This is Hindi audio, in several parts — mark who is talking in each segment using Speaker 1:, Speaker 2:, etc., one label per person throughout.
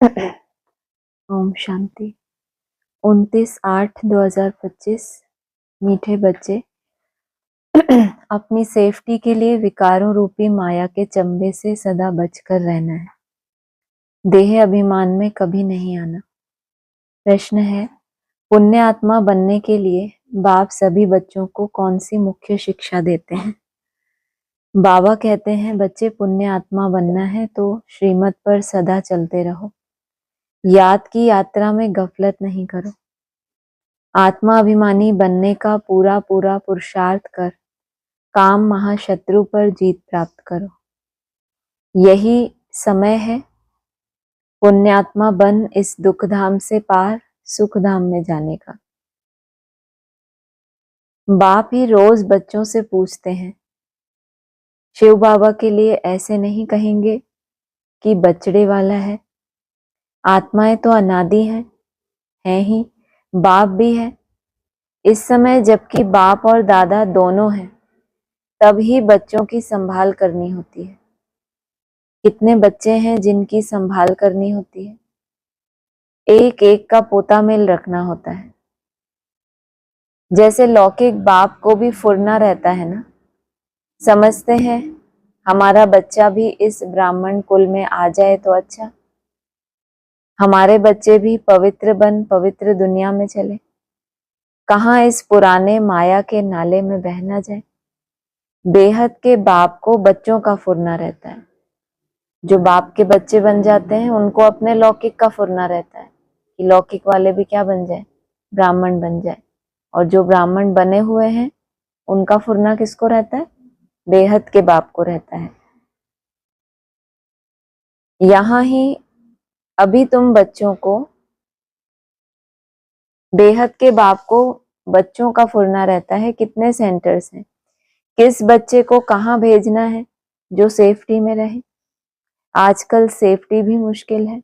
Speaker 1: ओम शांति। 29/8/2025। मीठे बच्चे, अपनी सेफ्टी के लिए विकारों रूपी माया के चंबे से सदा बचकर रहना है। देह अभिमान में कभी नहीं आना। प्रश्न है, पुण्य आत्मा बनने के लिए बाप सभी बच्चों को कौन सी मुख्य शिक्षा देते हैं? बाबा कहते हैं, बच्चे पुण्य आत्मा बनना है तो श्रीमत पर सदा चलते रहो। याद की यात्रा में गफलत नहीं करो। आत्मा अभिमानी बनने का पूरा पुरुषार्थ कर काम महाशत्रु पर जीत प्राप्त करो। यही समय है पुण्यात्मा बन इस दुखधाम से पार सुखधाम में जाने का। बाप ही रोज बच्चों से पूछते हैं, शिव बाबा के लिए ऐसे नहीं कहेंगे कि बचड़े वाला है। आत्माएं तो अनादि हैं ही, बाप भी है। इस समय जबकि बाप और दादा दोनों हैं, तब ही बच्चों की संभाल करनी होती है। कितने बच्चे हैं जिनकी संभाल करनी होती है? एक एक का पोता मेल रखना होता है। जैसे लौकिक बाप को भी फुरना रहता है ना, समझते हैं हमारा बच्चा भी इस ब्राह्मण कुल में आ जाए तो अच्छा, हमारे बच्चे भी पवित्र बन पवित्र दुनिया में चले, कहाँ इस पुराने माया के नाले में बह ना जाए। बेहद के बाप को बच्चों का फुरना रहता है। जो बाप के बच्चे बन जाते हैं उनको अपने लौकिक का फुरना रहता है कि लौकिक वाले भी क्या बन जाए, ब्राह्मण बन जाए। और जो ब्राह्मण बने हुए हैं उनका फुरना किसको रहता है? बेहद के बाप को रहता है। यहां ही अभी तुम बच्चों को, बेहद के बाप को बच्चों का फुरना रहता है। कितने सेंटर्स हैं, किस बच्चे को कहाँ भेजना है जो सेफ्टी में रहे। आजकल सेफ्टी भी मुश्किल है,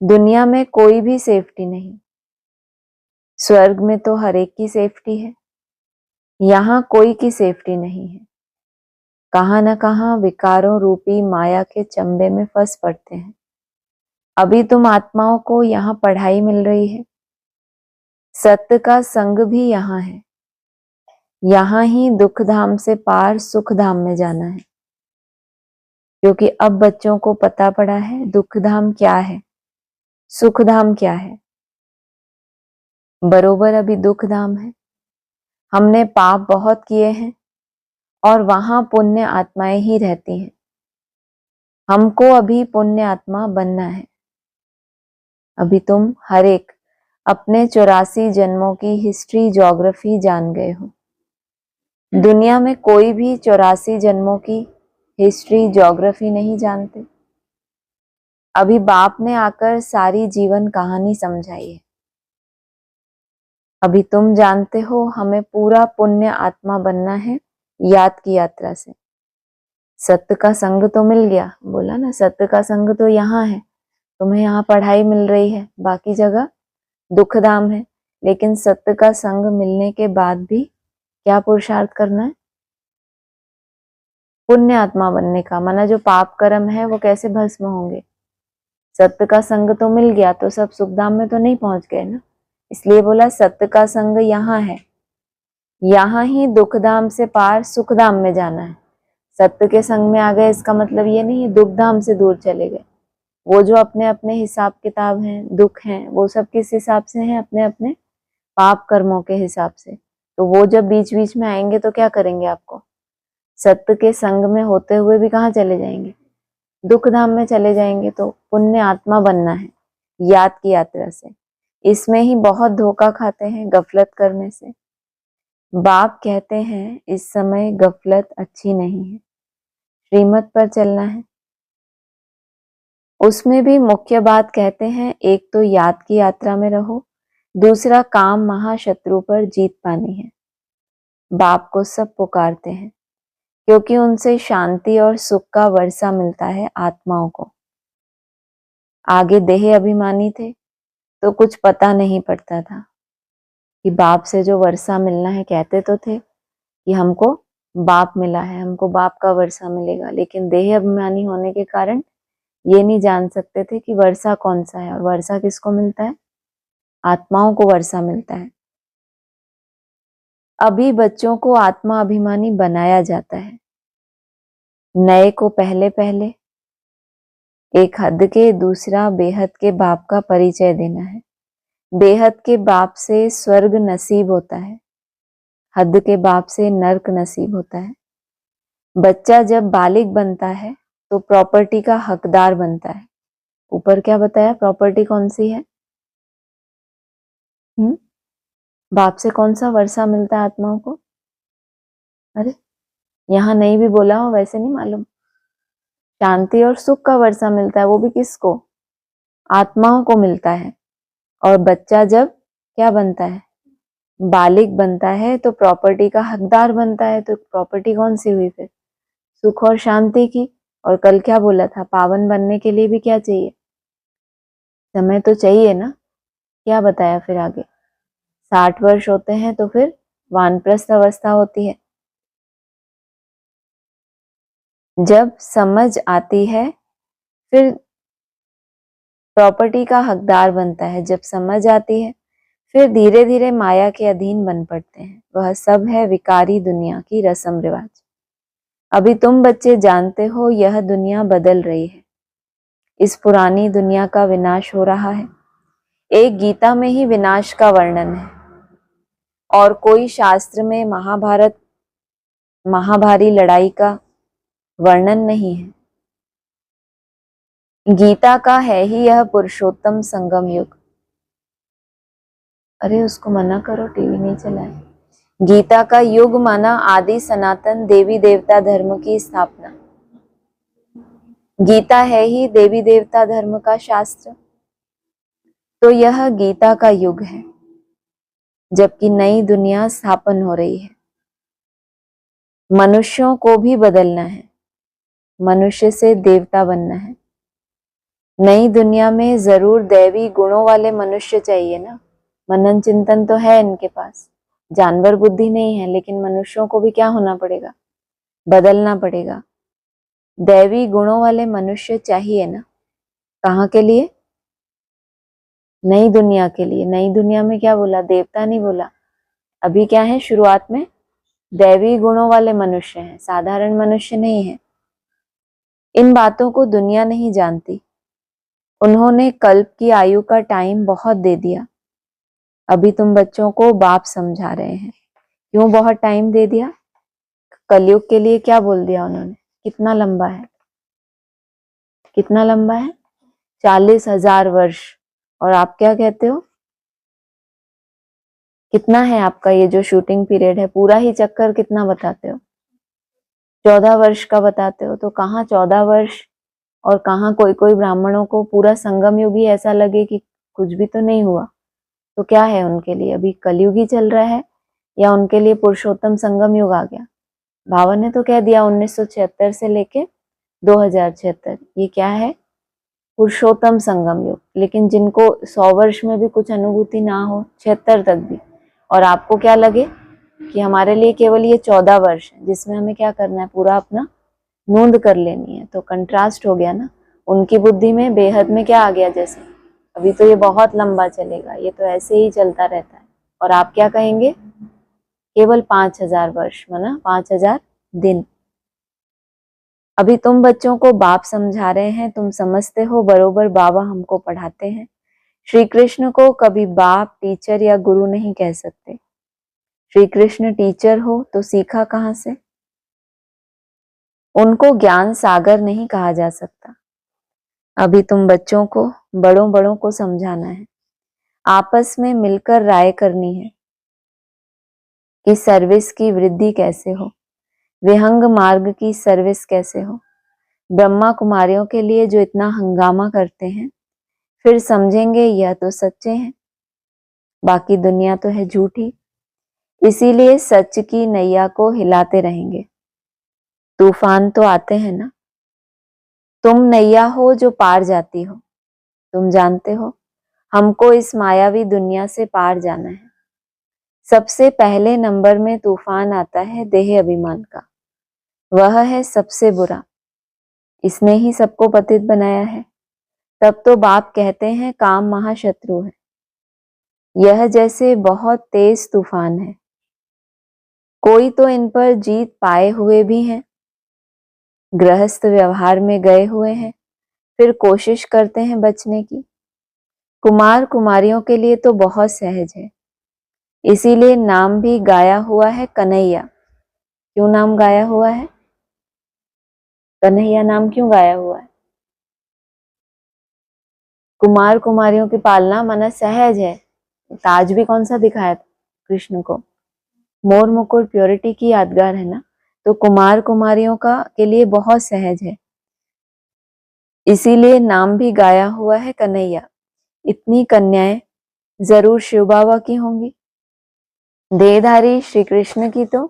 Speaker 1: दुनिया में कोई भी सेफ्टी नहीं। स्वर्ग में तो हर एक की सेफ्टी है, यहाँ कोई की सेफ्टी नहीं है। कहाँ न कहाँ विकारों रूपी माया के चंबे में फंस पड़ते हैं। अभी तुम आत्माओं को यहाँ पढ़ाई मिल रही है, सत्य का संग भी यहाँ है। यहाँ ही दुख धाम से पार सुख धाम में जाना है, क्योंकि अब बच्चों को पता पड़ा है दुख धाम क्या है, सुख धाम क्या है। बरोबर अभी दुख धाम है। हमने पाप बहुत किए हैं और वहां पुण्य आत्माएं ही रहती हैं। हमको अभी पुण्य आत्मा बनना है। अभी तुम हर एक अपने 84 जन्मों की हिस्ट्री ज्योग्राफी जान गए हो। दुनिया में कोई भी 84 जन्मों की हिस्ट्री ज्योग्राफी नहीं जानते। अभी बाप ने आकर सारी जीवन कहानी समझाई है। अभी तुम जानते हो हमें पूरा पुण्य आत्मा बनना है याद की यात्रा से। सत्य का संग तो मिल गया, बोला ना, सत्य का संग तो यहाँ है। तुम्हें यहाँ पढ़ाई मिल रही है, बाकी जगह दुखधाम है। लेकिन सत्य का संग मिलने के बाद भी क्या पुरुषार्थ करना है? पुण्य आत्मा बनने का। माना जो पाप कर्म है वो कैसे भस्म होंगे? सत्य का संग तो मिल गया तो सब सुखधाम में तो नहीं पहुंच गए ना। इसलिए बोला सत्य का संग यहाँ है, यहाँ ही दुखधाम से पार सुखधाम में जाना है। सत्य के संग में आ गए इसका मतलब ये नहीं है दुखधाम से दूर चले गए। वो जो अपने अपने हिसाब किताब हैं, दुख हैं, वो सब किस हिसाब से हैं? अपने अपने पाप कर्मों के हिसाब से। तो वो जब बीच बीच में आएंगे तो क्या करेंगे आपको? सत्य के संग में होते हुए भी कहाँ चले जाएंगे? दुख धाम में चले जाएंगे। तो पुण्य आत्मा बनना है याद की यात्रा से। इसमें ही बहुत धोखा खाते हैं गफलत करने से। बाप कहते हैं इस समय गफलत अच्छी नहीं है, श्रीमत पर चलना है। उसमें भी मुख्य बात कहते हैं, एक तो याद की यात्रा में रहो, दूसरा काम महाशत्रु पर जीत पानी है। बाप को सब पुकारते हैं क्योंकि उनसे शांति और सुख का वर्षा मिलता है आत्माओं को। आगे देह अभिमानी थे तो कुछ पता नहीं पड़ता था कि बाप से जो वर्षा मिलना है। कहते तो थे कि हमको बाप मिला है, हमको बाप का वर्षा मिलेगा, लेकिन देह अभिमानी होने के कारण ये नहीं जान सकते थे कि वर्षा कौन सा है, और वर्षा किसको मिलता है? आत्माओं को वर्षा मिलता है। अभी बच्चों को आत्मा अभिमानी बनाया जाता है। नए को पहले पहले एक हद के दूसरा बेहद के बाप का परिचय देना है। बेहद के बाप से स्वर्ग नसीब होता है, हद के बाप से नर्क नसीब होता है। बच्चा जब बालिग बनता है तो प्रॉपर्टी का हकदार बनता है। ऊपर क्या बताया, प्रॉपर्टी कौन सी है? बाप से कौन सा वर्षा मिलता है आत्माओं को? अरे यहाँ नहीं भी बोला हो, वैसे नहीं मालूम। शांति और सुख का वर्षा मिलता है, वो भी किसको? आत्माओं को मिलता है। और बच्चा जब क्या बनता है? बालिग बनता है तो प्रॉपर्टी का हकदार बनता है। तो प्रॉपर्टी कौन सी हुई फिर? सुख और शांति की। और कल क्या बोला था, पावन बनने के लिए भी क्या चाहिए? समय तो चाहिए ना। क्या बताया फिर आगे? 60 वर्ष होते हैं तो फिर वानप्रस्थ अवस्था होती है। जब समझ आती है फिर प्रॉपर्टी का हकदार बनता है। जब समझ आती है फिर धीरे धीरे माया के अधीन बन पड़ते हैं। वह सब है विकारी दुनिया की रस्म रिवाज। अभी तुम बच्चे जानते हो यह दुनिया बदल रही है। इस पुरानी दुनिया का विनाश हो रहा है। एक गीता में ही विनाश का वर्णन है, और कोई शास्त्र में महाभारी लड़ाई का वर्णन नहीं है। गीता का है ही यह पुरुषोत्तम संगम युग। अरे उसको मना करो, टीवी नहीं चलाए। गीता का युग माना आदि सनातन देवी देवता धर्म की स्थापना। गीता है ही देवी देवता धर्म का शास्त्र। तो यह गीता का युग है, जबकि नई दुनिया स्थापन हो रही है। मनुष्यों को भी बदलना है, मनुष्य से देवता बनना है। नई दुनिया में जरूर दैवी गुणों वाले मनुष्य चाहिए ना। मनन चिंतन तो है इनके पास, जानवर बुद्धि नहीं है, लेकिन मनुष्यों को भी क्या होना पड़ेगा? बदलना पड़ेगा। दैवी गुणों वाले मनुष्य चाहिए ना। कहाँ के लिए? नई दुनिया के लिए। नई दुनिया में क्या बोला? देवता नहीं बोला। अभी क्या है? शुरुआत में दैवी गुणों वाले मनुष्य हैं, साधारण मनुष्य नहीं है। इन बातों को दुनिया नहीं जानती। उन्होंने कल्प की आयु का टाइम बहुत दे दिया। अभी तुम बच्चों को बाप समझा रहे हैं। क्यों बहुत टाइम दे दिया? कलयुग के लिए क्या बोल दिया उन्होंने? कितना लंबा है? कितना लंबा है? 40,000 वर्ष। और आप क्या कहते हो? कितना है आपका ये जो शूटिंग पीरियड है? पूरा ही चक्कर कितना बताते हो? 14 वर्ष का बताते हो। तो कहाँ 14 वर्ष, और कहाँ कोई कोई ब्राह्मणों को पूरा संगम युग ही ऐसा लगे कि कुछ भी तो नहीं हुआ। तो क्या है उनके लिए? अभी कलयुग ही चल रहा है, या उनके लिए पुरुषोत्तम संगम युग आ गया? बाबा ने तो कह दिया 1976 से लेके 2076 ये क्या है? पुरुषोत्तम संगम युग। लेकिन जिनको 100 वर्ष में भी कुछ अनुभूति ना हो, 76 तक भी, और आपको क्या लगे कि हमारे लिए केवल ये 14 वर्ष है जिसमें हमें क्या करना है? पूरा अपना नोंद कर लेनी है। तो कंट्रास्ट हो गया ना। उनकी बुद्धि में बेहद में क्या आ गया? जैसे अभी तो ये बहुत लंबा चलेगा, ये तो ऐसे ही चलता रहता है। और आप क्या कहेंगे? केवल 5,000 वर्ष माना 5,000 दिन। अभी तुम बच्चों को बाप समझा रहे हैं। तुम समझते हो बरोबर बाबा हमको पढ़ाते हैं। श्री कृष्ण को कभी बाप, टीचर या गुरु नहीं कह सकते। श्री कृष्ण टीचर हो तो सीखा कहाँ से? उनको ज्ञान सागर नहीं कहा जा सकता। अभी तुम बच्चों को, बड़ों बड़ों को समझाना है। आपस में मिलकर राय करनी है कि सर्विस की वृद्धि कैसे हो, विहंग मार्ग की सर्विस कैसे हो। ब्रह्मा कुमारियों के लिए जो इतना हंगामा करते हैं, फिर समझेंगे यह तो सच्चे हैं, बाकी दुनिया तो है झूठी। इसीलिए सच की नैया को हिलाते रहेंगे। तूफान तो आते हैं ना। तुम नैया हो जो पार जाती हो। तुम जानते हो हमको इस मायावी दुनिया से पार जाना है। सबसे पहले नंबर में तूफान आता है देह अभिमान का। वह है सबसे बुरा। इसने ही सबको पतित बनाया है। तब तो बाप कहते हैं काम महाशत्रु है, यह जैसे बहुत तेज तूफान है। कोई तो इन पर जीत पाए हुए भी हैं, गृहस्थ व्यवहार में गए हुए हैं, फिर कोशिश करते हैं बचने की। कुमार कुमारियों के लिए तो बहुत सहज है, इसीलिए नाम भी गाया हुआ है कन्हैया। क्यों नाम गाया हुआ है? कन्हैया नाम क्यों गाया हुआ है? कुमार कुमारियों की पालना माना सहज है। ताज भी कौन सा दिखाया था कृष्ण को? मोर मुकुट प्योरिटी की यादगार है ना, तो कुमार कुमारियों का के लिए बहुत सहज है, इसीलिए नाम भी गाया हुआ है कन्हैया। इतनी कन्याएं जरूर शिव बाबा की होंगी। देहधारी श्री कृष्ण की तो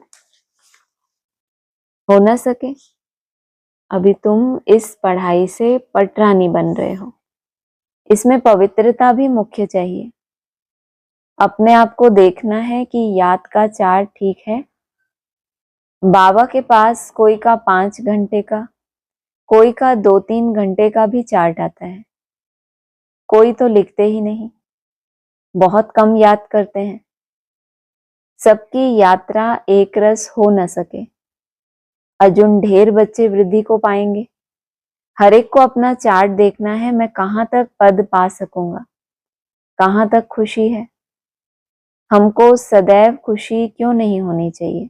Speaker 1: हो न सके। अभी तुम इस पढ़ाई से पटरानी बन रहे हो, इसमें पवित्रता भी मुख्य चाहिए। अपने आप को देखना है कि याद का चार्ट ठीक है। बाबा के पास कोई का 5 घंटे का, कोई का 2-3 घंटे का भी चार्ट आता है। कोई तो लिखते ही नहीं, बहुत कम याद करते हैं। सबकी यात्रा एक रस हो न सके। अर्जुन ढेर बच्चे वृद्धि को पाएंगे। हर एक को अपना चार्ट देखना है, मैं कहाँ तक पद पा सकूंगा, कहाँ तक खुशी है। हमको सदैव खुशी क्यों नहीं होनी चाहिए?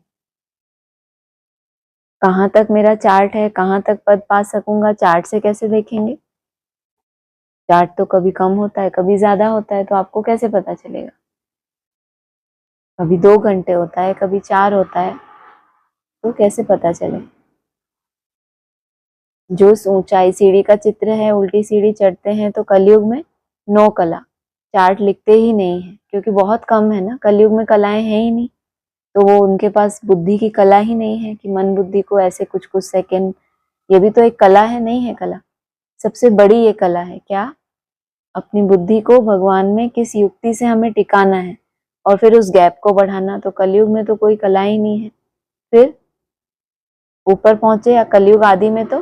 Speaker 1: कहाँ तक मेरा चार्ट है, कहाँ तक पद पा सकूंगा, चार्ट से कैसे देखेंगे? चार्ट तो कभी कम होता है, कभी ज्यादा होता है, तो आपको कैसे पता चलेगा? कभी 2 घंटे होता है, कभी 4 होता है, तो कैसे पता चले? जो ऊंचाई सीढ़ी का चित्र है, उल्टी सीढ़ी चढ़ते हैं तो कलयुग में 9 कला, चार्ट लिखते ही नहीं है, क्योंकि बहुत कम है ना, कलयुग में कलाएं हैं ही नहीं, तो वो उनके पास बुद्धि की कला ही नहीं है कि मन बुद्धि को ऐसे कुछ कुछ सेकंड, ये भी तो एक कला है, नहीं है कला? सबसे बड़ी ये कला है क्या? अपनी बुद्धि को भगवान में किस युक्ति से हमें टिकाना है और फिर उस गैप को बढ़ाना। तो कलयुग में तो कोई कला ही नहीं है, फिर ऊपर पहुंचे या कलयुग आदि में तो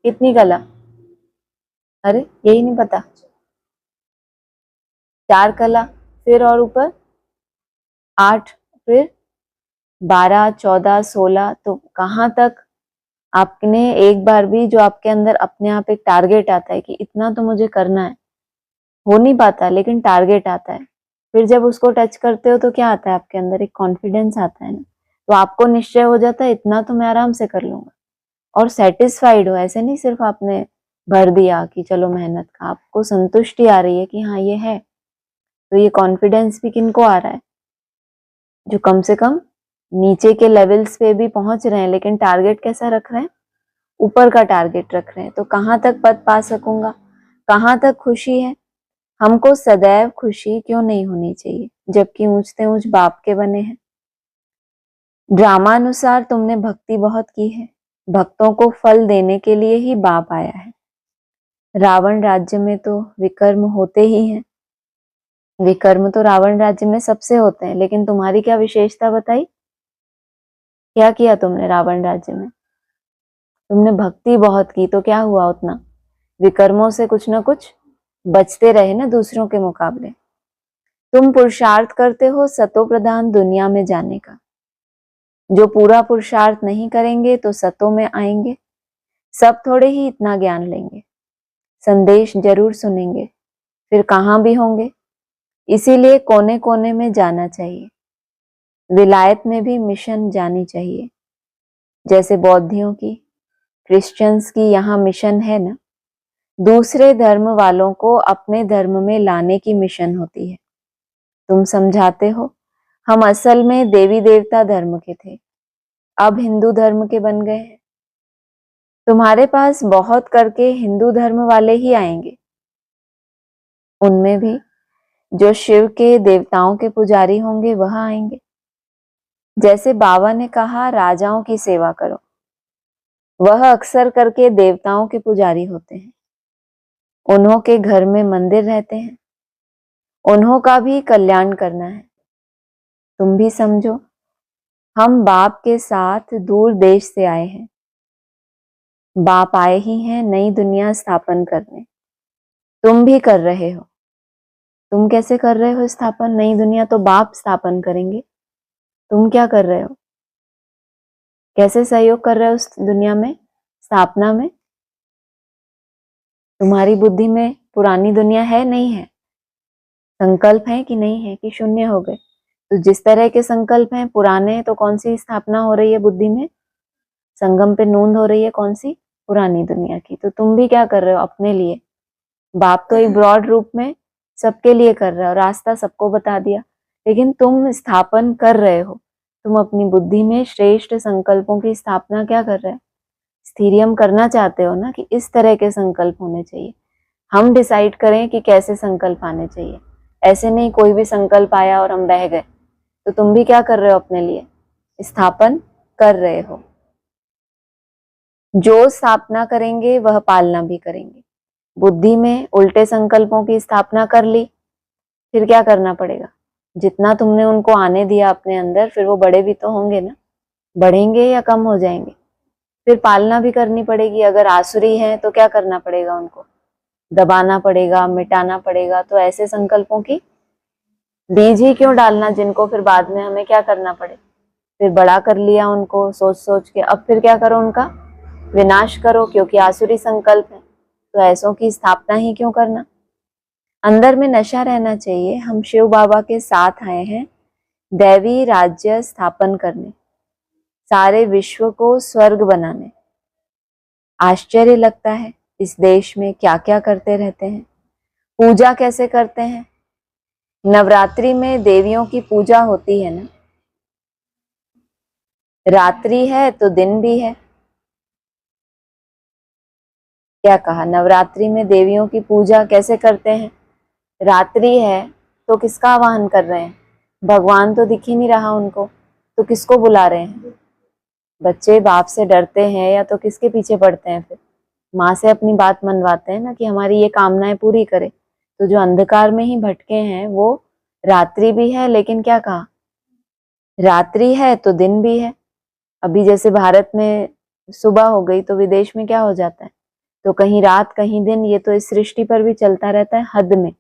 Speaker 1: कितनी कला? अरे यही नहीं पता, 4 कला, फिर और ऊपर 8, फिर 12, 14, 16, तो कहाँ तक आपने एक बार भी जो आपके अंदर अपने आप एक टारगेट आता है कि इतना तो मुझे करना है, हो नहीं पाता, लेकिन टारगेट आता है। फिर जब उसको टच करते हो तो क्या आता है आपके अंदर? एक कॉन्फिडेंस आता है ना, तो आपको निश्चय हो जाता है इतना तो मैं आराम से कर लूंगा, और सेटिस्फाइड हो। ऐसे नहीं सिर्फ आपने भर दिया कि चलो मेहनत का, आपको संतुष्टि आ रही है कि हाँ ये है। तो ये कॉन्फिडेंस भी किनको आ रहा है? जो कम से कम नीचे के लेवल्स पे भी पहुंच रहे हैं, लेकिन टारगेट कैसा रख रहे हैं? ऊपर का टारगेट रख रहे हैं। तो कहाँ तक पद पा सकूंगा, कहाँ तक खुशी है? हमको सदैव खुशी क्यों नहीं होनी चाहिए, जबकि ऊंचते ऊंच बाप के बने हैं। ड्रामानुसार तुमने भक्ति बहुत की है, भक्तों को फल देने के लिए ही बाप आया है। रावण राज्य में तो विकर्म होते ही हैं, विकर्म तो रावण राज्य में सबसे होते हैं, लेकिन तुम्हारी क्या विशेषता बताई? क्या किया तुमने रावण राज्य में? तुमने भक्ति बहुत की, तो क्या हुआ उतना? विकर्मों से कुछ ना कुछ बचते रहे ना दूसरों के मुकाबले। तुम पुरुषार्थ करते हो सतो प्रधान दुनिया में जाने का, जो पूरा पुरुषार्थ नहीं करेंगे तो सतो में आएंगे। सब थोड़े ही इतना ज्ञान लेंगे, संदेश जरूर सुनेंगे, फिर कहाँ भी होंगे। इसीलिए कोने कोने में जाना चाहिए। विलायत में भी मिशन जानी चाहिए, जैसे बौद्धियों की, क्रिश्चियंस की यहाँ मिशन है ना। दूसरे धर्म वालों को अपने धर्म में लाने की मिशन होती है। तुम समझाते हो हम असल में देवी देवता धर्म के थे, अब हिंदू धर्म के बन गए हैं। तुम्हारे पास बहुत करके हिंदू धर्म वाले ही आएंगे, उनमें भी जो शिव के देवताओं के पुजारी होंगे वह आएंगे। जैसे बाबा ने कहा राजाओं की सेवा करो, वह अक्सर करके देवताओं के पुजारी होते हैं। उन्हों के घर में मंदिर रहते हैं, उन्हों का भी कल्याण करना है। तुम भी समझो, हम बाप के साथ दूर देश से आए हैं, बाप आए ही हैं नई दुनिया स्थापन करने। तुम भी कर रहे हो। तुम कैसे कर रहे हो स्थापन? नई दुनिया तो बाप स्थापन करेंगे, तुम क्या कर रहे हो? कैसे सहयोग कर रहे हो उस दुनिया में, स्थापना में? तुम्हारी बुद्धि में पुरानी दुनिया है नहीं है? संकल्प है कि नहीं है, कि शून्य हो गए? तो जिस तरह के संकल्प हैं पुराने, तो कौन सी स्थापना हो रही है बुद्धि में? संगम पे नूंद हो रही है कौन सी? पुरानी दुनिया की। तो तुम भी क्या कर रहे हो अपने लिए? बाप तो एक ब्रॉड रूप में सबके लिए कर रहा है, रास्ता सबको बता दिया, लेकिन तुम स्थापन कर रहे हो। तुम अपनी बुद्धि में श्रेष्ठ संकल्पों की स्थापना क्या कर रहे हो? स्थिरियम करना चाहते हो ना, कि इस तरह के संकल्प होने चाहिए। हम डिसाइड करें कि कैसे संकल्प आने चाहिए, ऐसे नहीं कोई भी संकल्प आया और हम बह गए। तो तुम भी क्या कर रहे हो अपने लिए? स्थापन कर रहे हो। जो स्थापना करेंगे वह पालना भी करेंगे। बुद्धि में उल्टे संकल्पों की स्थापना कर ली, फिर क्या करना पड़ेगा? जितना तुमने उनको आने दिया अपने अंदर, फिर वो बड़े भी तो होंगे ना, बढ़ेंगे या कम हो जाएंगे? फिर पालना भी करनी पड़ेगी। अगर आसुरी है तो क्या करना पड़ेगा? उनको दबाना पड़ेगा, मिटाना पड़ेगा। तो ऐसे संकल्पों की बीज ही क्यों डालना, जिनको फिर बाद में हमें क्या करना पड़े? फिर बड़ा कर लिया उनको सोच सोच के, अब फिर क्या करो? उनका विनाश करो, क्योंकि आसुरी संकल्प है। तो ऐसों की स्थापना ही क्यों करना? अंदर में नशा रहना चाहिए। हम शिव बाबा के साथ आए हैं दैवी राज्य स्थापन करने, सारे विश्व को स्वर्ग बनाने। आश्चर्य लगता है इस देश में क्या क्या करते रहते हैं। पूजा कैसे करते हैं? नवरात्रि में देवियों की पूजा होती है ना, रात्रि है तो दिन भी है। क्या कहा? नवरात्रि में देवियों की पूजा कैसे करते हैं? रात्रि है तो किसका आवाहन कर रहे हैं? भगवान तो दिख ही नहीं रहा उनको, तो किसको बुला रहे हैं? बच्चे बाप से डरते हैं या तो किसके पीछे पड़ते हैं? फिर माँ से अपनी बात मनवाते हैं ना, कि हमारी ये कामनाएं पूरी करे। तो जो अंधकार में ही भटके हैं वो रात्रि भी है, लेकिन क्या कहा? रात्रि है तो दिन भी है। अभी जैसे भारत में सुबह हो गई तो विदेश में क्या हो जाता है? तो कहीं रात कहीं दिन, ये तो इस सृष्टि पर भी चलता रहता है हद में।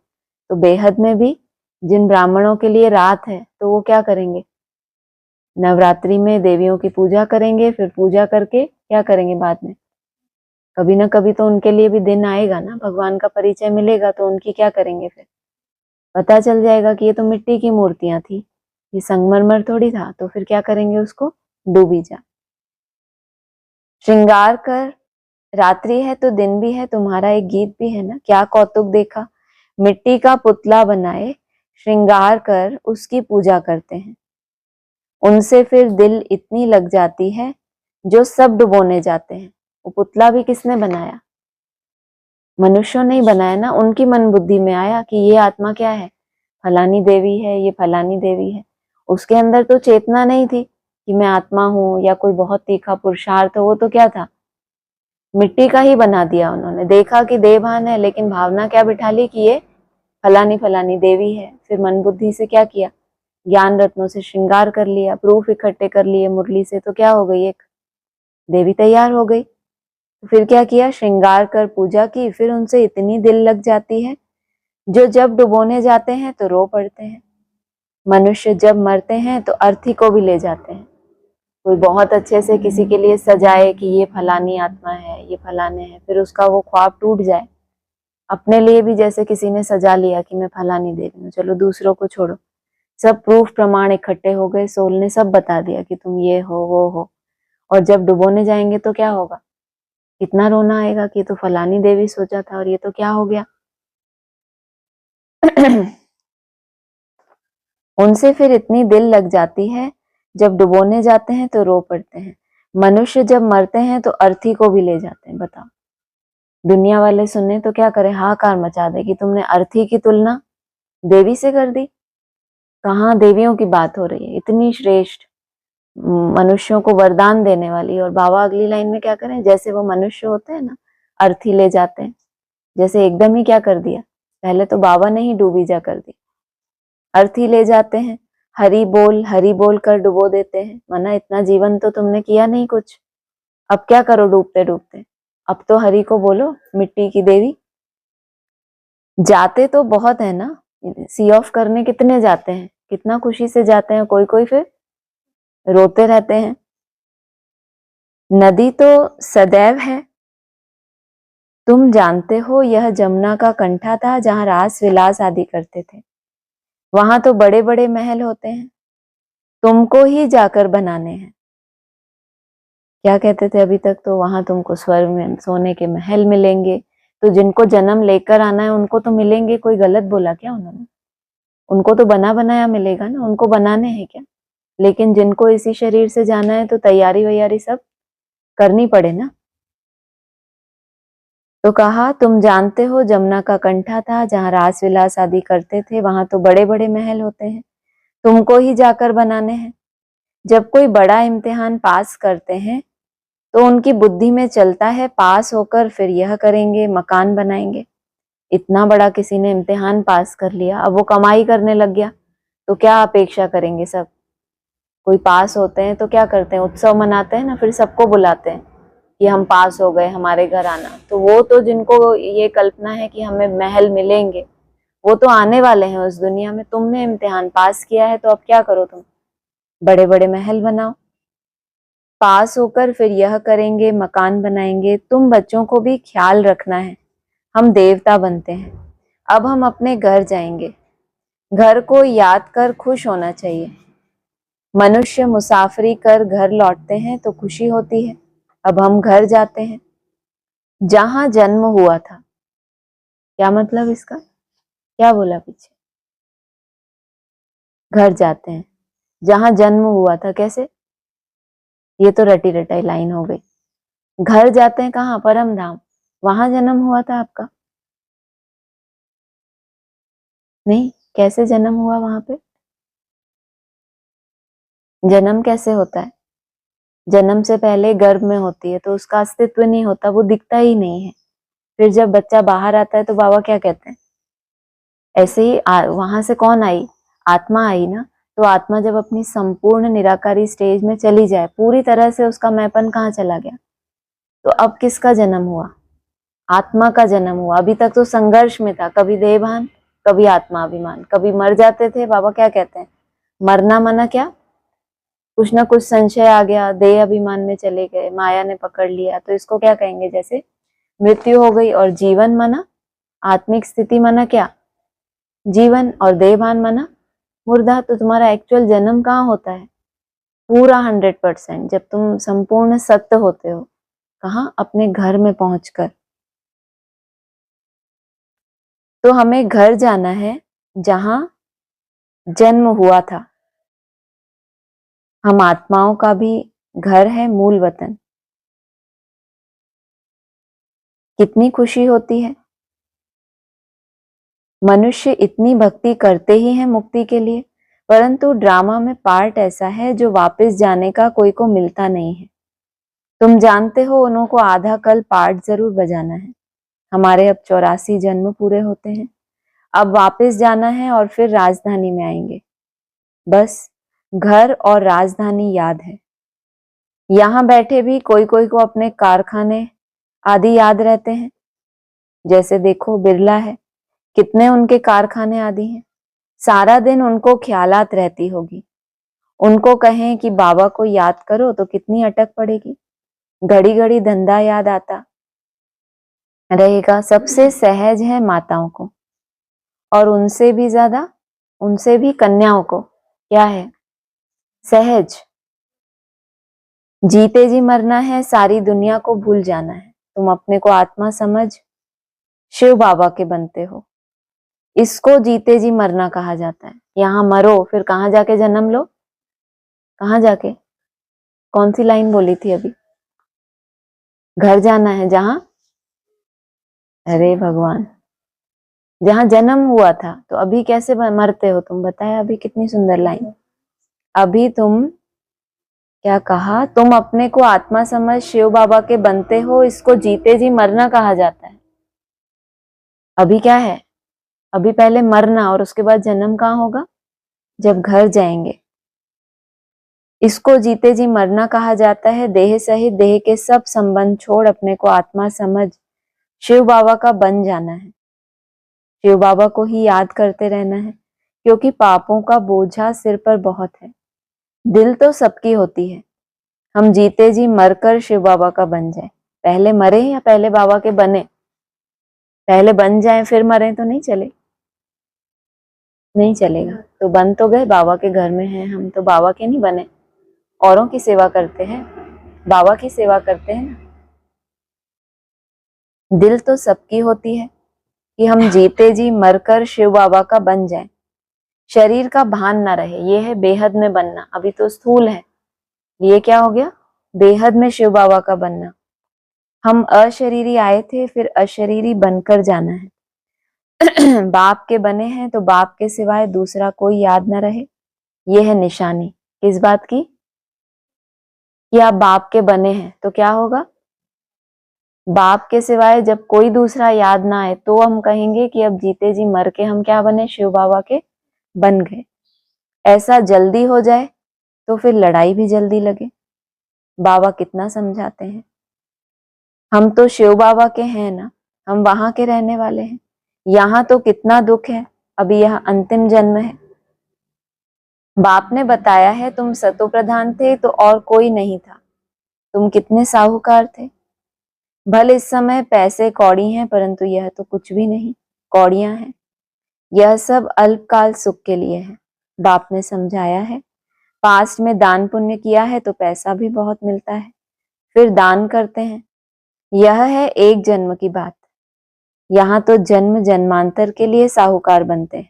Speaker 1: तो बेहद में भी जिन ब्राह्मणों के लिए रात है तो वो क्या करेंगे? नवरात्रि में देवियों की पूजा करेंगे, फिर पूजा करके क्या करेंगे बाद में? कभी ना कभी तो उनके लिए भी दिन आएगा ना, भगवान का परिचय मिलेगा, तो उनकी क्या करेंगे? फिर पता चल जाएगा कि ये तो मिट्टी की मूर्तियां थी, ये संगमरमर थोड़ी था। तो फिर क्या करेंगे? उसको डूबी जा। श्रृंगार कर, रात्रि है तो दिन भी है। तुम्हारा एक गीत भी है ना, क्या कौतुक देखा, मिट्टी का पुतला बनाए श्रृंगार कर उसकी पूजा करते हैं। उनसे फिर दिल इतनी लग जाती है जो सब डुबोने जाते हैं। वो पुतला भी किसने बनाया? मनुष्यों ने ही बनाया ना। उनकी मन बुद्धि में आया कि ये आत्मा क्या है, फलानी देवी है, ये फलानी देवी है। उसके अंदर तो चेतना नहीं थी कि मैं आत्मा हूं या कोई बहुत तीखा पुरुषार्थ हो। वो तो क्या था? मिट्टी का ही बना दिया उन्होंने। देखा कि देवभान है, लेकिन भावना क्या बिठा ली कि ये फलानी फलानी देवी है। फिर मन बुद्धि से क्या किया? ज्ञान रत्नों से श्रृंगार कर लिया, प्रूफ इकट्ठे कर लिए मुरली से, तो क्या हो गई? एक देवी तैयार हो गई। तो फिर क्या किया? श्रृंगार कर पूजा की, फिर उनसे इतनी दिल लग जाती है जो जब डुबोने जाते हैं तो रो पड़ते हैं। मनुष्य जब मरते हैं तो अर्थी को भी ले जाते हैं। कोई बहुत अच्छे से किसी के लिए सजाए कि ये फलानी आत्मा है, ये फलाने हैं, फिर उसका वो ख्वाब टूट जाए। अपने लिए भी जैसे किसी ने सजा लिया कि मैं फलानी देवी हूँ, चलो दूसरों को छोड़ो, सब प्रूफ प्रमाण इकट्ठे हो गए, सोल ने सब बता दिया कि तुम ये हो वो हो। और जब डुबोने जाएंगे तो क्या होगा? कितना रोना आएगा कि तो फलानी देवी सोचा था और ये तो क्या हो गया। उनसे फिर इतनी दिल लग जाती है, जब डुबोने जाते हैं तो रो पड़ते हैं। मनुष्य जब मरते हैं तो अर्थी को भी ले जाते हैं। बताओ, दुनिया वाले सुने तो क्या करे? हाहाकार मचा दे कि तुमने अर्थी की तुलना देवी से कर दी। कहाँ देवियों की बात हो रही है? इतनी श्रेष्ठ, मनुष्यों को वरदान देने वाली। और बाबा अगली लाइन में क्या करें? जैसे वो मनुष्य होते हैं ना, अर्थी ले जाते हैं, जैसे एकदम ही क्या कर दिया, पहले तो बाबा ने ही डूबी जा कर दी, अर्थी ले जाते हैं, हरी बोल कर डुबो देते हैं। मना इतना जीवन तो तुमने किया नहीं कुछ, अब क्या करो डूबते डूबते? अब तो हरि को बोलो, मिट्टी की देवी। जाते तो बहुत है ना, सी ऑफ करने कितने जाते हैं, कितना खुशी से जाते हैं, कोई कोई फिर रोते रहते हैं। नदी तो सदैव है। तुम जानते हो यह जमुना का कंठा था जहां रास विलास आदि करते थे। वहां तो बड़े बड़े महल होते हैं, तुमको ही जाकर बनाने हैं। क्या कहते थे अभी तक? तो वहां तुमको स्वर्ग में सोने के महल मिलेंगे, तो जिनको जन्म लेकर आना है उनको तो मिलेंगे। कोई गलत बोला क्या उन्होंने? उनको तो बना बनाया मिलेगा ना, उनको बनाने हैं क्या? लेकिन जिनको इसी शरीर से जाना है तो तैयारी वैयारी सब करनी पड़े ना। तो कहा तुम जानते हो जमुना का कंठा था जहां रास विलास आदि करते थे, वहां तो बड़े बड़े महल होते हैं, तुमको ही जाकर बनाने हैं। जब कोई बड़ा इम्तिहान पास करते हैं तो उनकी बुद्धि में चलता है पास होकर फिर यह करेंगे, मकान बनाएंगे। इतना बड़ा किसी ने इम्तिहान पास कर लिया, अब वो कमाई करने लग गया, तो क्या अपेक्षा करेंगे सब? कोई पास होते हैं तो क्या करते हैं, उत्सव मनाते हैं ना, फिर सबको बुलाते हैं कि हम पास हो गए, हमारे घर आना। तो वो तो जिनको ये कल्पना है कि हमें महल मिलेंगे, वो तो आने वाले हैं उस दुनिया में। तुमने इम्तिहान पास किया है तो अब क्या करो, तुम बड़े बड़े महल बनाओ। पास होकर फिर यह करेंगे, मकान बनाएंगे। तुम बच्चों को भी ख्याल रखना है, हम देवता बनते हैं। अब हम अपने घर जाएंगे। घर को याद कर खुश होना चाहिए। मनुष्य मुसाफरी कर घर लौटते हैं तो खुशी होती है। अब हम घर जाते हैं जहां जन्म हुआ था। क्या मतलब इसका? क्या बोला पीछे? घर जाते हैं जहां जन्म हुआ था, कैसे? ये तो रटी रटाई लाइन हो गई। घर जाते हैं कहाँ? परम धाम। वहां जन्म हुआ था आपका? नहीं, कैसे जन्म हुआ वहां पे? जन्म कैसे होता है? जन्म से पहले गर्भ में होती है तो उसका अस्तित्व नहीं होता, वो दिखता ही नहीं है। फिर जब बच्चा बाहर आता है तो बाबा क्या कहते हैं? ऐसे ही वहां से कौन आई? आत्मा आई ना। तो आत्मा जब अपनी संपूर्ण निराकारी स्टेज में चली जाए, पूरी तरह से उसका मैंपन कहाँ चला गया? तो अब किसका जन्म हुआ? आत्मा का जन्म हुआ। अभी तक तो संघर्ष में था, कभी देहभान कभी आत्माभिमान, कभी मर जाते थे। बाबा क्या कहते हैं? मरना माना क्या? कुछ ना कुछ संशय आ गया, देह अभिमान में चले गए, माया ने पकड़ लिया, तो इसको क्या कहेंगे? जैसे मृत्यु हो गई। और जीवन माना आत्मिक स्थिति माना क्या? जीवन। और देहभान माना मुर्दा। तो तुम्हारा एक्चुअल जन्म कहाँ होता है? पूरा 100%, जब तुम संपूर्ण सत्य होते हो। कहाँ? अपने घर में पहुंचकर। तो हमें घर जाना है जहां जन्म हुआ था। हम आत्माओं का भी घर है मूल वतन। कितनी खुशी होती है। मनुष्य इतनी भक्ति करते ही हैं मुक्ति के लिए, परंतु ड्रामा में पार्ट ऐसा है जो वापस जाने का कोई को मिलता नहीं है। तुम जानते हो उन्हों को आधा कल पार्ट जरूर बजाना है। हमारे अब 84 जन्म पूरे होते हैं। अब वापस जाना है और फिर राजधानी में आएंगे। बस घर और राजधानी याद है। यहाँ बैठे भी कोई कोई को अपने कारखाने आदि याद रहते हैं। जैसे देखो बिरला है, कितने उनके कारखाने आदि हैं। सारा दिन उनको ख्यालात रहती होगी। उनको कहें कि बाबा को याद करो तो कितनी अटक पड़ेगी। घड़ी घड़ी धंधा याद आता रहेगा। सबसे सहज है माताओं को, और उनसे भी ज्यादा, उनसे भी कन्याओं को क्या है? सहज। जीते जी मरना है, सारी दुनिया को भूल जाना है। तुम अपने को आत्मा समझ शिव बाबा के बनते हो। इसको जीते जी मरना कहा जाता है। यहाँ मरो फिर कहाँ जाके जन्म लो? कहाँ जाके? कौन सी लाइन बोली थी अभी? घर जाना है जहां, अरे भगवान, जहां जन्म हुआ था। तो अभी कैसे मरते हो तुम? बताया अभी, कितनी सुंदर लाइन। अभी तुम क्या कहा? तुम अपने को आत्मा समझ शिव बाबा के बनते हो। इसको जीते जी मरना कहा जाता है। अभी क्या है? अभी पहले मरना और उसके बाद जन्म कहाँ होगा? जब घर जाएंगे। इसको जीते जी मरना कहा जाता है। देह सहित देह के सब संबंध छोड़ अपने को आत्मा समझ शिव बाबा का बन जाना है। शिव बाबा को ही याद करते रहना है, क्योंकि पापों का बोझा सिर पर बहुत है। दिल तो सबकी होती है। हम जीते जी मरकर शिव बाबा का बन जाए। पहले मरे या पहले बाबा के बने? पहले बन जाए फिर मरे तो नहीं चले, नहीं चलेगा। तो बन तो गए, बाबा के घर में हैं हम, तो बाबा के नहीं बने, औरों की सेवा करते हैं, बाबा की सेवा करते हैं ना। दिल तो सबकी होती है कि हम जीते जी मरकर शिव बाबा का बन जाए। शरीर का भान ना रहे, ये है बेहद में बनना। अभी तो स्थूल है, ये क्या हो गया? बेहद में शिव बाबा का बनना। हम अशरीरी आए थे, फिर अशरीरी बनकर जाना है। बाप के बने हैं तो बाप के सिवाय दूसरा कोई याद ना रहे। ये है निशानी किस बात की? कि आप बाप के बने हैं तो क्या होगा? बाप के सिवाय जब कोई दूसरा याद ना आए तो हम कहेंगे कि अब जीते जी मर के हम क्या बने? शिव बाबा के बन गए। ऐसा जल्दी हो जाए तो फिर लड़ाई भी जल्दी लगे। बाबा कितना समझाते हैं, हम तो शिव बाबा के हैं ना, हम वहां के रहने वाले हैं। यहाँ तो कितना दुख है, अभी यह अंतिम जन्म है। बाप ने बताया है तुम सतो प्रधान थे तो और कोई नहीं था। तुम कितने साहूकार थे। भले इस समय पैसे कौड़ी हैं, परंतु यह तो कुछ भी नहीं, कौड़ियां हैं। यह सब अल्पकाल सुख के लिए है। बाप ने समझाया है। पास्ट में दान पुण्य किया है तो पैसा भी बहुत मिलता है, फिर दान करते हैं। यह है एक जन्म की बात। यहाँ तो जन्म जन्मांतर के लिए साहूकार बनते हैं।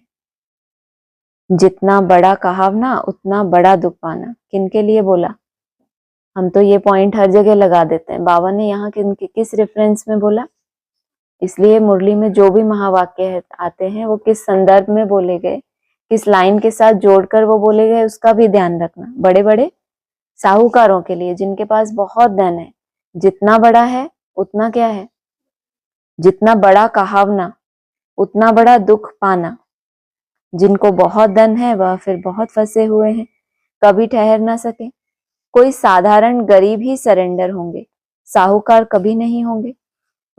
Speaker 1: जितना बड़ा कहावना उतना बड़ा दुख पाना। किनके लिए बोला? हम तो ये पॉइंट हर जगह लगा देते हैं। बाबा ने यहाँ किस रेफरेंस में बोला? इसलिए मुरली में जो भी महावाक्य आते हैं वो किस संदर्भ में बोले गए, किस लाइन के साथ जोड़कर वो बोले गए, उसका भी ध्यान रखना। बड़े बड़े साहूकारों के लिए, जिनके पास बहुत धन है, जितना बड़ा है उतना क्या है? जितना बड़ा कहावना उतना बड़ा दुख पाना। जिनको बहुत धन है वह फिर बहुत फंसे हुए हैं, कभी ठहर ना सके। कोई साधारण गरीब ही सरेंडर होंगे, साहूकार कभी नहीं होंगे।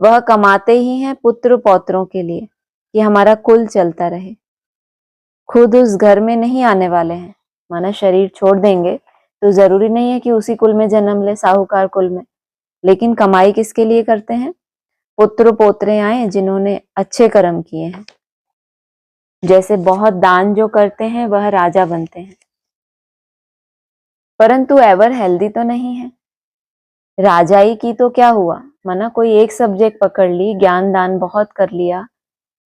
Speaker 1: वह कमाते ही हैं पुत्र पौत्रों के लिए कि हमारा कुल चलता रहे। खुद उस घर में नहीं आने वाले हैं, माना शरीर छोड़ देंगे तो जरूरी नहीं है कि उसी कुल में जन्म ले, साहूकार कुल में। लेकिन कमाई किसके लिए करते हैं? पुत्र पोत्रे आए जिन्होंने अच्छे कर्म किए हैं। जैसे बहुत दान जो करते हैं वह राजा बनते हैं, परंतु एवर हेल्दी तो नहीं है। राजाई की तो क्या हुआ, माना कोई एक सब्जेक्ट पकड़ ली, ज्ञान दान बहुत कर लिया,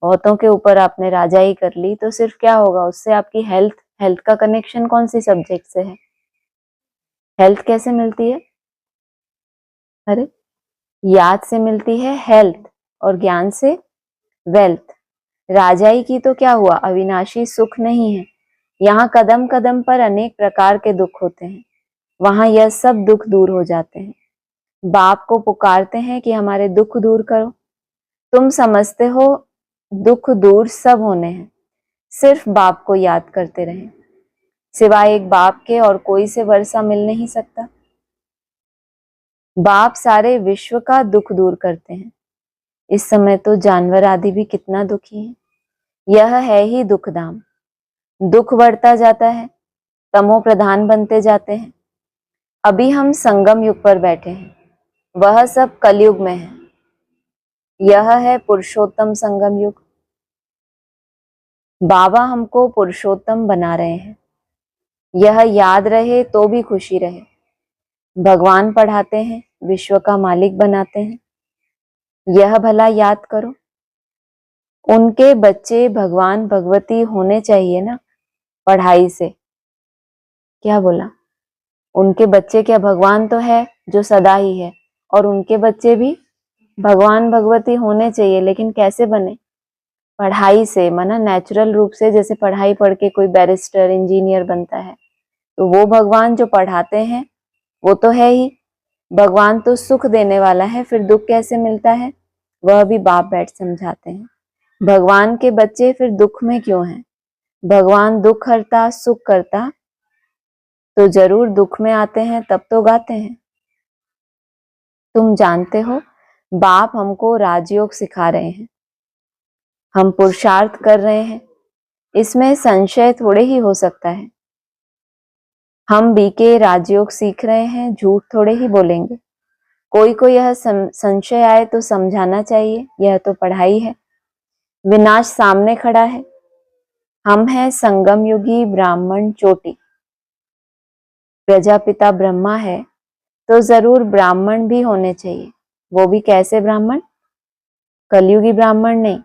Speaker 1: बहुतों के ऊपर आपने राजाई कर ली, तो सिर्फ क्या होगा उससे? आपकी हेल्थ का कनेक्शन कौन सी सब्जेक्ट से है? हेल्थ कैसे मिलती है? अरे याद से मिलती है हेल्थ, और ज्ञान से वेल्थ। राजाई की तो क्या हुआ? अविनाशी सुख नहीं है। यहाँ कदम कदम पर अनेक प्रकार के दुख होते हैं, वहां यह सब दुख दूर हो जाते हैं। बाप को पुकारते हैं कि हमारे दुख दूर करो। तुम समझते हो दुख दूर सब होने हैं, सिर्फ बाप को याद करते रहें। सिवाय एक बाप के और कोई से वर्षा मिल नहीं सकता। बाप सारे विश्व का दुख दूर करते हैं। इस समय तो जानवर आदि भी कितना दुखी है। यह है ही दुखधाम। दुख बढ़ता जाता है, तमो प्रधान बनते जाते हैं। अभी हम संगम युग पर बैठे हैं, वह सब कलयुग में है। यह है पुरुषोत्तम संगम युग। बाबा हमको पुरुषोत्तम बना रहे हैं। यह याद रहे तो भी खुशी रहे। भगवान पढ़ाते हैं, विश्व का मालिक बनाते हैं, यह भला याद करो। उनके बच्चे भगवान भगवती होने चाहिए ना, पढ़ाई से। क्या बोला? उनके बच्चे क्या भगवान तो है जो सदा ही है, और उनके बच्चे भी भगवान भगवती होने चाहिए, लेकिन कैसे बने? पढ़ाई से, माना नेचुरल रूप से। जैसे पढ़ाई पढ़ के कोई बैरिस्टर इंजीनियर बनता है, तो वो भगवान जो पढ़ाते हैं वो तो है ही। भगवान तो सुख देने वाला है, फिर दुख कैसे मिलता है? वह भी बाप बैठ समझाते हैं। भगवान के बच्चे फिर दुख में क्यों हैं? भगवान दुख हरता सुख करता, तो जरूर दुख में आते हैं तब तो गाते हैं। तुम जानते हो बाप हमको राजयोग सिखा रहे हैं, हम पुरुषार्थ कर रहे हैं, इसमें संशय थोड़े ही हो सकता है। हम बीके राजयोग सीख रहे हैं, झूठ थोड़े ही बोलेंगे। कोई को यह संशय आए तो समझाना चाहिए, यह तो पढ़ाई है। विनाश सामने खड़ा है। हम हैं संगम युगी ब्राह्मण चोटी। प्रजापिता ब्रह्मा है तो जरूर ब्राह्मण भी होने चाहिए। वो भी कैसे ब्राह्मण? कलयुगी ब्राह्मण नहीं,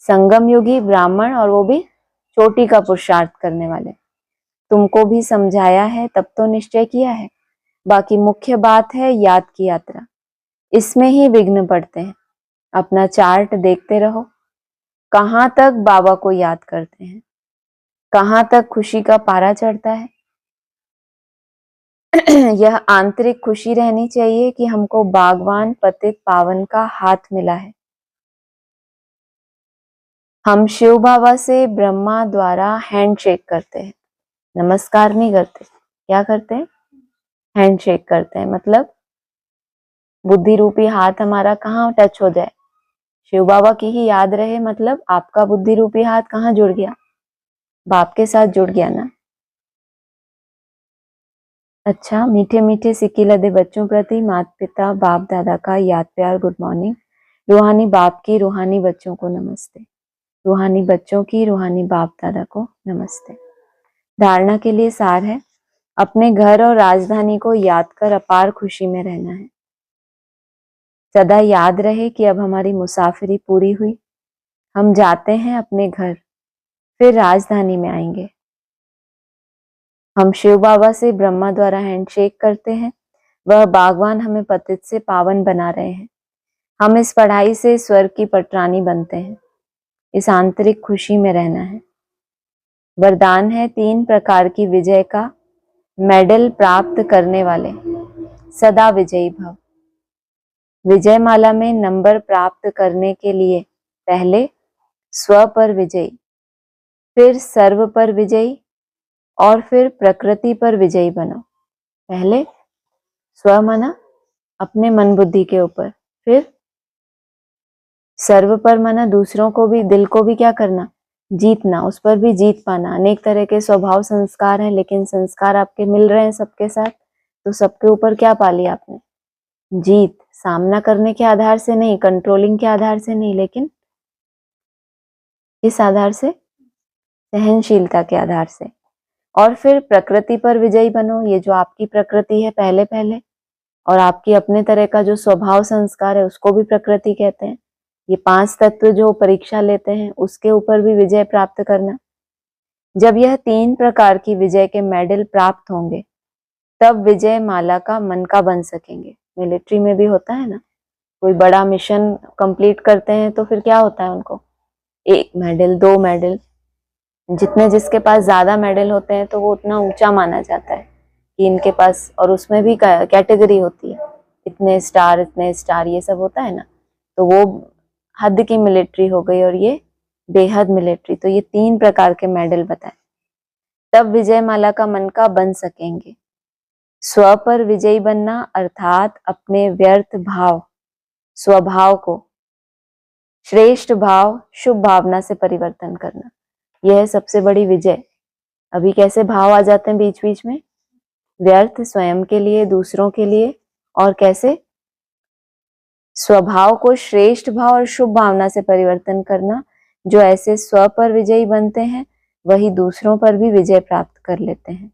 Speaker 1: संगम युगी ब्राह्मण, और वो भी चोटी का पुरुषार्थ करने वाले। तुमको भी समझाया है तब तो निश्चय किया है। बाकी मुख्य बात है याद की यात्रा, इसमें ही विघ्न पड़ते हैं। अपना चार्ट देखते रहो, कहां तक बाबा को याद करते हैं, कहां तक खुशी का पारा चढ़ता है। यह आंतरिक खुशी रहनी चाहिए कि हमको बागवान पतित पावन का हाथ मिला है। हम शिव बाबा से ब्रह्मा द्वारा हैंडशेक करते हैं, नमस्कार नहीं करते। क्या करते हैं? हैंडशेक करते हैं। मतलब बुद्धि रूपी हाथ हमारा कहाँ टच हो जाए, शिव बाबा की ही याद रहे। मतलब आपका बुद्धि रूपी हाथ कहाँ जुड़ गया? बाप के साथ जुड़ गया ना। अच्छा, मीठे मीठे सिक्की लदे बच्चों प्रति माता पिता बाप दादा का याद प्यार गुड मॉर्निंग। रूहानी बाप की रूहानी बच्चों को नमस्ते, रूहानी बच्चों की रूहानी बाप दादा को नमस्ते। धारणा के लिए सार है, अपने घर और राजधानी को याद कर अपार खुशी में रहना है। सदा याद रहे कि अब हमारी मुसाफिरी पूरी हुई, हम जाते हैं अपने घर, फिर राजधानी में आएंगे। हम शिव बाबा से ब्रह्मा द्वारा हैंडशेक करते हैं, वह बागवान हमें पतित से पावन बना रहे हैं। हम इस पढ़ाई से स्वर्ग की पटरानी बनते हैं, इस आंतरिक खुशी में रहना है। वरदान है 3 प्रकार की विजय का मेडल प्राप्त करने वाले सदा विजयी भव। विजय माला में नंबर प्राप्त करने के लिए पहले स्व पर विजयी, फिर सर्व पर विजयी और फिर प्रकृति पर विजयी बनो। पहले स्व माना अपने मन बुद्धि के ऊपर, फिर सर्व पर माना दूसरों को भी, दिल को भी क्या करना? जीतना, उस पर भी जीत पाना। अनेक तरह के स्वभाव संस्कार हैं, लेकिन संस्कार आपके मिल रहे हैं सबके साथ, तो सबके ऊपर क्या पा लिया आपने? जीत। सामना करने के आधार से नहीं, कंट्रोलिंग के आधार से नहीं, लेकिन इस आधार से, सहनशीलता के आधार से। और फिर प्रकृति पर विजयी बनो, ये जो आपकी प्रकृति है पहले पहले, और आपकी अपने तरह का जो स्वभाव संस्कार है उसको भी प्रकृति कहते हैं। ये 5 तत्व जो परीक्षा लेते हैं उसके ऊपर भी विजय प्राप्त करना। जब यह 3 प्रकार की विजय के मेडल प्राप्त होंगे तब विजय माला का मन का बन सकेंगे। मिलिट्री में भी होता है ना, कोई बड़ा मिशन कंप्लीट करते हैं तो फिर क्या होता है उनको? 1 मेडल, 2 मेडल, जितने जिसके पास ज्यादा मेडल होते हैं तो वो उतना ऊंचा माना जाता है कि इनके पास, और उसमें भी कैटेगरी होती है, इतने स्टार ये सब होता है ना, तो वो हद की मिलिट्री हो गई और ये बेहद मिलिट्री। तो ये 3 प्रकार के मेडल बताए, तब विजय माला का मन का बन सकेंगे। स्व पर विजयी बनना अर्थात अपने व्यर्थ भाव, स्वभाव को श्रेष्ठ भाव, शुभ भावना से परिवर्तन करना, यह है सबसे बड़ी विजय। अभी कैसे भाव आ जाते हैं बीच बीच में? व्यर्थ, स्वयं के लिए, दूसरों के लिए, और कैसे स्वभाव को श्रेष्ठ भाव और शुभ भावना से परिवर्तन करना। जो ऐसे स्व पर विजयी बनते हैं वही दूसरों पर भी विजय प्राप्त कर लेते हैं।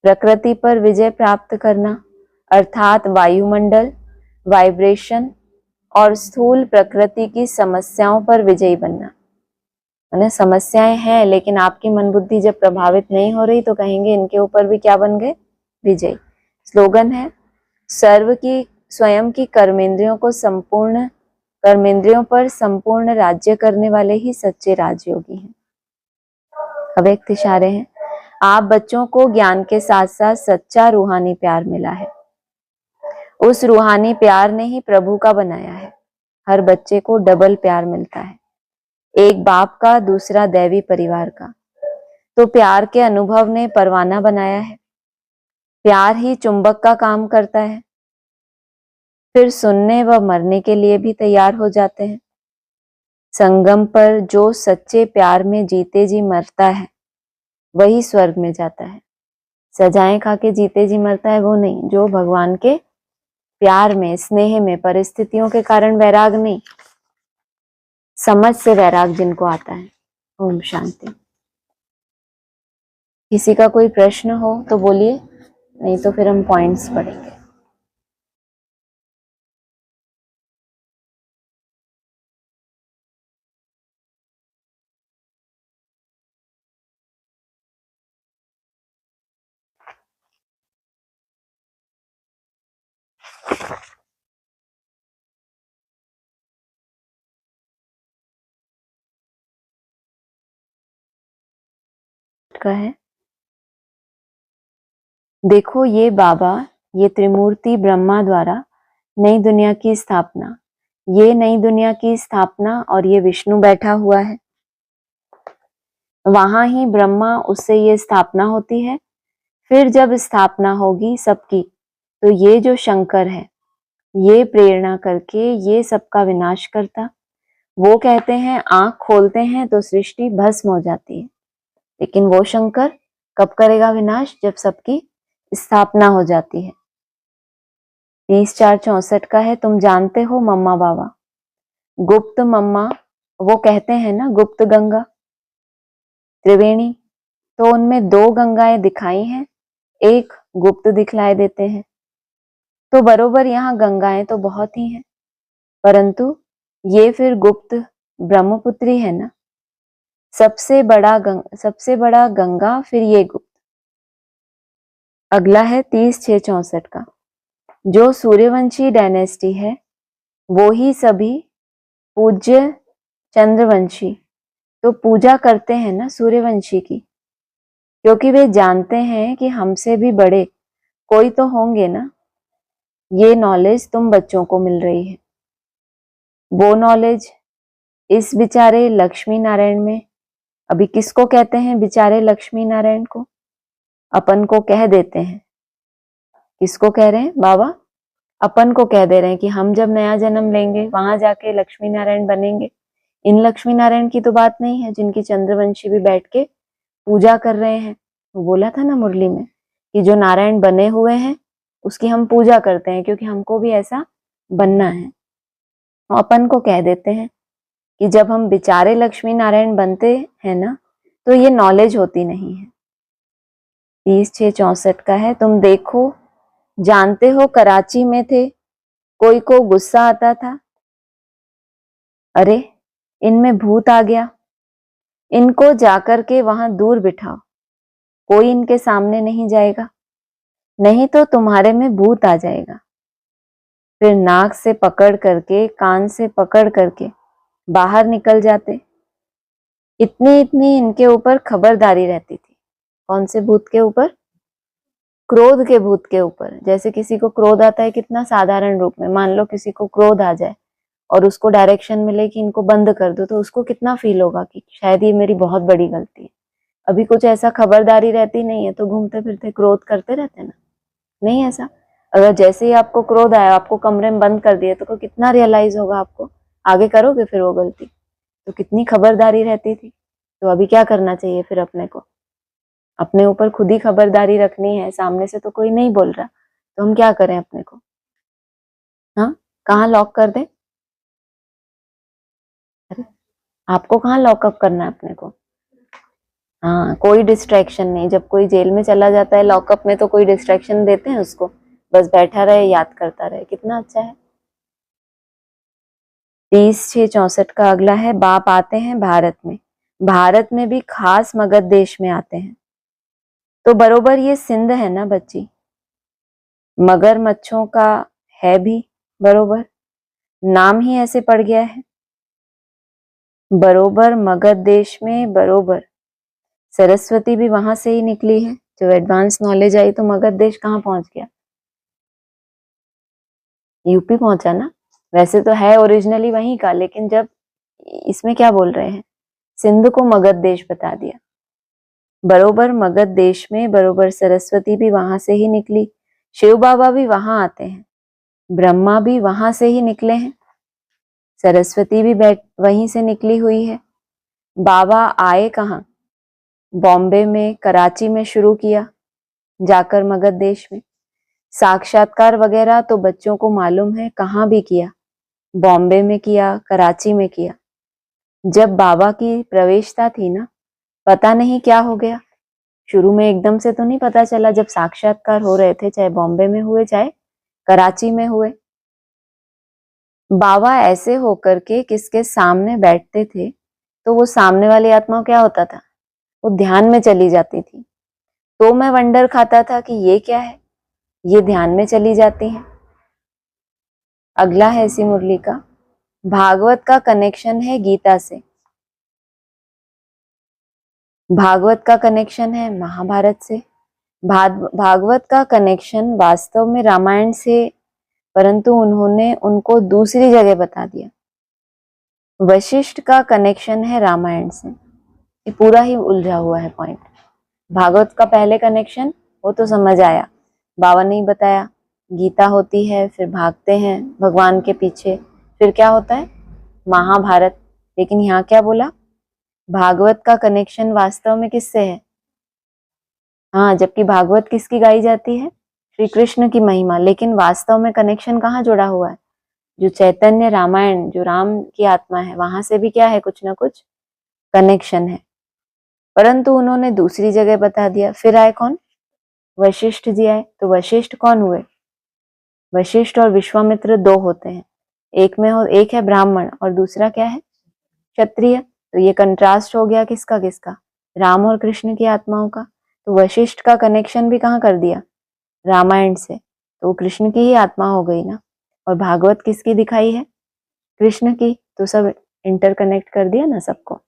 Speaker 1: प्रकृति पर विजय प्राप्त करना अर्थात वायुमंडल, वाइब्रेशन और स्थूल प्रकृति की समस्याओं पर विजयी बनना। माने समस्याएं हैं लेकिन आपकी मन बुद्धि जब प्रभावित नहीं हो रही तो कहेंगे इनके ऊपर भी क्या बन गए? विजयी। स्लोगन है, सर्व की स्वयं की कर्मेंद्रियों पर संपूर्ण राज्य करने वाले ही सच्चे राजयोगी हैं। अव्यक्त इशारे हैं, आप बच्चों को ज्ञान के साथ साथ सच्चा रूहानी प्यार मिला है। उस रूहानी प्यार ने ही प्रभु का बनाया है। हर बच्चे को डबल प्यार मिलता है, एक बाप का, दूसरा दैवी परिवार का। तो प्यार के अनुभव ने परवाना बनाया है। प्यार ही चुंबक का काम करता है, फिर सुनने व मरने के लिए भी तैयार हो जाते हैं। संगम पर जो सच्चे प्यार में जीते जी मरता है वही स्वर्ग में जाता है। सजाएं खा के जीते जी मरता है वो नहीं, जो भगवान के प्यार में, स्नेह में, परिस्थितियों के कारण वैराग नहीं, समझ से वैराग जिनको आता है। ओम शांति। किसी का कोई प्रश्न हो तो बोलिए, नहीं तो फिर हम पॉइंट्स पढ़ेंगे। का है, देखो ये बाबा, ये त्रिमूर्ति ब्रह्मा द्वारा नई दुनिया की स्थापना, ये नई दुनिया की स्थापना और ये विष्णु बैठा हुआ है, वहां ही ब्रह्मा, उससे ये स्थापना होती है। फिर जब स्थापना होगी सबकी, तो ये जो शंकर है ये प्रेरणा करके ये सबका विनाश करता। वो कहते हैं आंख खोलते हैं तो सृष्टि भस्म हो जाती है, लेकिन वो शंकर कब करेगा विनाश? जब सबकी स्थापना हो जाती है। 30-4-64 का है, तुम जानते हो मम्मा बाबा, गुप्त मम्मा, वो कहते हैं ना गुप्त गंगा त्रिवेणी, तो उनमें 2 गंगाएं दिखाई हैं, एक गुप्त दिखलाई देते हैं। तो बरोबर यहाँ गंगाएं तो बहुत ही हैं, परंतु ये फिर गुप्त ब्रह्मपुत्री है ना, सबसे बड़ा गंगा, फिर ये गुप्त। अगला है 30-6-64 का, जो सूर्यवंशी डायनेस्टी है वो ही सभी पूज्य चंद्रवंशी तो पूजा करते हैं ना सूर्यवंशी की, क्योंकि वे जानते हैं कि हमसे भी बड़े कोई तो होंगे ना। ये नॉलेज तुम बच्चों को मिल रही है, वो नॉलेज इस बेचारे लक्ष्मी नारायण में, अभी किसको कहते हैं बेचारे लक्ष्मी नारायण को? अपन को कह देते हैं। किसको कह रहे हैं बाबा? अपन को कह दे रहे हैं कि हम जब नया जन्म लेंगे वहां जाके लक्ष्मी नारायण बनेंगे। इन लक्ष्मी नारायण की तो बात नहीं है जिनकी चंद्रवंशी भी बैठ के पूजा कर रहे हैं। वो बोला था ना मुरली में कि जो नारायण बने हुए हैं उसकी हम पूजा करते हैं, क्योंकि हमको भी ऐसा बनना है। अपन को कह देते हैं कि जब हम बेचारे लक्ष्मी नारायण बनते हैं ना, तो ये नॉलेज होती नहीं है। 30-6-64 का है, तुम देखो, जानते हो कराची में थे, कोई को गुस्सा आता था, अरे इनमें भूत आ गया, इनको जाकर के वहां दूर बिठाओ, कोई इनके सामने नहीं जाएगा, नहीं तो तुम्हारे में भूत आ जाएगा। फिर नाक से पकड़ करके, कान से पकड़ करके बाहर निकल जाते। इतनी इतनी इनके ऊपर खबरदारी रहती थी। कौन से भूत के ऊपर? क्रोध के भूत के ऊपर। जैसे किसी को क्रोध आता है कितना साधारण रूप में, मान लो किसी को क्रोध आ जाए और उसको डायरेक्शन मिले कि इनको बंद कर दो, तो उसको कितना फील होगा कि शायद ये मेरी बहुत बड़ी गलती है। अभी कुछ ऐसा खबरदारी रहती नहीं है तो घूमते फिरते क्रोध करते रहते ना, नहीं ऐसा। अगर जैसे ही आपको क्रोध आया, आपको कमरे में बंद कर दिया, तो कितना रियलाइज होगा आपको, आगे करोगे फिर वो गलती। तो कितनी खबरदारी रहती थी। तो अभी क्या करना चाहिए फिर अपने को? अपने ऊपर खुद ही खबरदारी रखनी है, सामने से तो कोई नहीं बोल रहा, तो हम क्या करें अपने को? हाँ, कहाँ लॉक कर दें? अरे आपको कहाँ लॉकअप करना है अपने को? हाँ, कोई डिस्ट्रैक्शन नहीं। जब कोई जेल में चला जाता है लॉकअप में, तो कोई डिस्ट्रैक्शन देते हैं उसको? बस बैठा रहे, याद करता रहे, कितना अच्छा है। 30-6-64 का अगला है, बाप आते हैं भारत में, भारत में भी खास मगध देश में आते हैं। तो बरोबर ये सिंध है ना बच्ची, मगरमच्छों का है भी, बरोबर नाम ही ऐसे पड़ गया है। बरोबर मगध देश में, बरोबर सरस्वती भी वहां से ही निकली है। जब एडवांस नॉलेज आई तो मगध देश कहाँ पहुंच गया? यूपी पहुंचा ना। वैसे तो है ओरिजिनली वहीं का, लेकिन जब इसमें क्या बोल रहे हैं, सिंध को मगध देश बता दिया। बरोबर मगध देश में बरोबर सरस्वती भी वहां से ही निकली, शिव बाबा भी वहां आते हैं, ब्रह्मा भी वहां से ही निकले हैं, सरस्वती भी वहीं से निकली हुई है। बाबा आए कहाँ? बॉम्बे में, कराची में शुरू किया, जाकर मगध देश में। साक्षात्कार वगैरह तो बच्चों को मालूम है कहाँ भी किया, बॉम्बे में किया, कराची में किया। जब बाबा की प्रवेशता थी ना, पता नहीं क्या हो गया, शुरू में एकदम से तो नहीं पता चला। जब साक्षात्कार हो रहे थे, चाहे बॉम्बे में हुए चाहे कराची में हुए, बाबा ऐसे होकर के किसके सामने बैठते थे तो वो सामने वाली आत्मा क्या होता था, वो ध्यान में चली जाती थी। तो मैं वंडर खाता था कि ये क्या है, ये ध्यान में चली जाती है। अगला है इसी मुरली का, भागवत का कनेक्शन है गीता से, भागवत का कनेक्शन है महाभारत से, भागवत का कनेक्शन वास्तव में रामायण से, परंतु उन्होंने उनको दूसरी जगह बता दिया। वशिष्ठ का कनेक्शन है रामायण से, ये पूरा ही उलझा हुआ है पॉइंट। भागवत का पहले कनेक्शन वो तो समझ आया, बाबा ने बताया। गीता होती है, फिर भागते हैं भगवान के पीछे, फिर क्या होता है महाभारत। लेकिन यहाँ क्या बोला, भागवत का कनेक्शन वास्तव में किससे है? हाँ, जबकि भागवत किसकी गाई जाती है? श्री कृष्ण की महिमा, लेकिन वास्तव में कनेक्शन कहाँ जुड़ा हुआ है? जो चैतन्य रामायण, जो राम की आत्मा है, वहां से भी क्या है, कुछ ना कुछ कनेक्शन है, परंतु उन्होंने दूसरी जगह बता दिया। फिर आए कौन? वशिष्ठ जी आए। तो वशिष्ठ कौन हुए? वशिष्ठ और विश्वामित्र दो होते हैं, एक है ब्राह्मण और दूसरा क्या है, क्षत्रिय। तो ये कंट्रास्ट हो गया किसका किसका, राम और कृष्ण की आत्माओं का। तो वशिष्ठ का कनेक्शन भी कहाँ कर दिया, रामायण से, तो वो कृष्ण की ही आत्मा हो गई ना। और भागवत किसकी दिखाई है, कृष्ण की, तो सब इंटरकनेक्ट कर दिया ना सबको।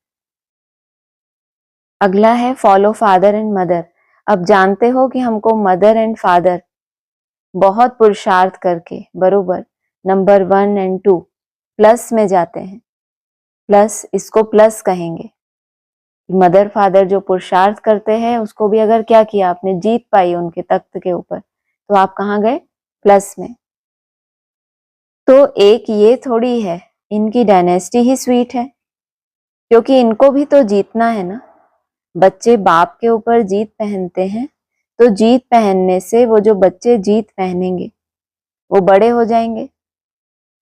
Speaker 1: अगला है फॉलो फादर एंड मदर। अब जानते हो कि हमको मदर एंड फादर बहुत पुरुषार्थ करके बरोबर नंबर 1 और 2 प्लस में जाते हैं, प्लस इसको प्लस कहेंगे। मदर फादर जो पुरुषार्थ करते हैं उसको भी अगर क्या किया आपने, जीत पाई उनके तख्त के ऊपर, तो आप कहाँ गए, प्लस में। तो एक ये थोड़ी है इनकी डायनेस्टी ही स्वीट है, क्योंकि इनको भी तो जीतना है ना। बच्चे बाप के ऊपर जीत पहनते हैं, तो जीत पहनने से वो जो बच्चे जीत पहनेंगे वो बड़े हो जाएंगे,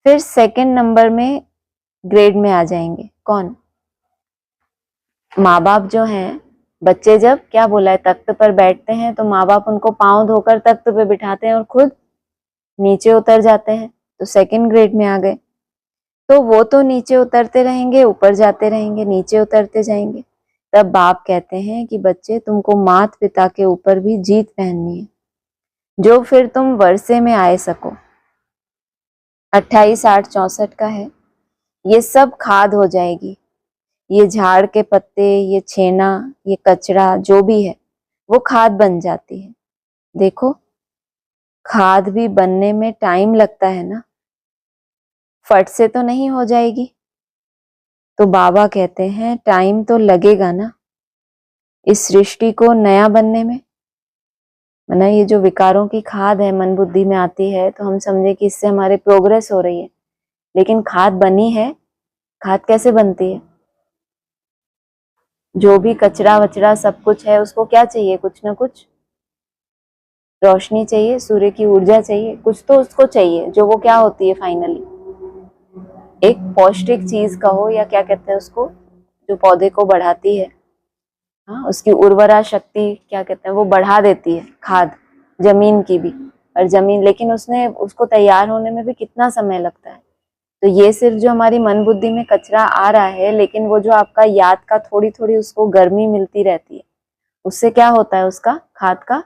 Speaker 1: फिर सेकंड नंबर में ग्रेड में आ जाएंगे। कौन? माँ बाप जो हैं। बच्चे जब क्या बोला है, तख्त पर बैठते हैं तो माँ बाप उनको पांव धोकर तख्त पे बिठाते हैं और खुद नीचे उतर जाते हैं, तो सेकंड ग्रेड में आ गए। तो वो तो नीचे उतरते रहेंगे, ऊपर जाते रहेंगे, नीचे उतरते जाएंगे। तब बाप कहते हैं कि बच्चे तुमको माता पिता के ऊपर भी जीत पहननी है, जो फिर तुम वर्षे में आए सको। 28, 8, 64 का है, ये सब खाद हो जाएगी। ये झाड़ के पत्ते, ये छेना, ये कचरा जो भी है वो खाद बन जाती है। देखो, खाद भी बनने में टाइम लगता है ना, फट से तो नहीं हो जाएगी। तो बाबा कहते हैं टाइम तो लगेगा ना इस सृष्टि को नया बनने में। ना ये जो विकारों की खाद है मन बुद्धि में आती है, तो हम समझे कि इससे हमारे प्रोग्रेस हो रही है, लेकिन खाद बनी है। खाद कैसे बनती है? जो भी कचरा वचरा सब कुछ है उसको क्या चाहिए, कुछ ना कुछ रोशनी चाहिए, सूर्य की ऊर्जा चाहिए, कुछ तो उसको चाहिए, जो वो क्या होती है फाइनली, एक पौष्टिक चीज कहो या क्या कहते हैं उसको, जो पौधे को बढ़ाती है। हाँ, उसकी उर्वरा शक्ति क्या कहते हैं, वो बढ़ा देती है खाद, जमीन की भी। और जमीन, लेकिन उसको तैयार होने में भी कितना समय लगता है। तो ये सिर्फ जो हमारी मन बुद्धि में कचरा आ रहा है, लेकिन वो जो आपका याद का थोड़ी थोड़ी उसको गर्मी मिलती रहती है, उससे क्या होता है, उसका खाद का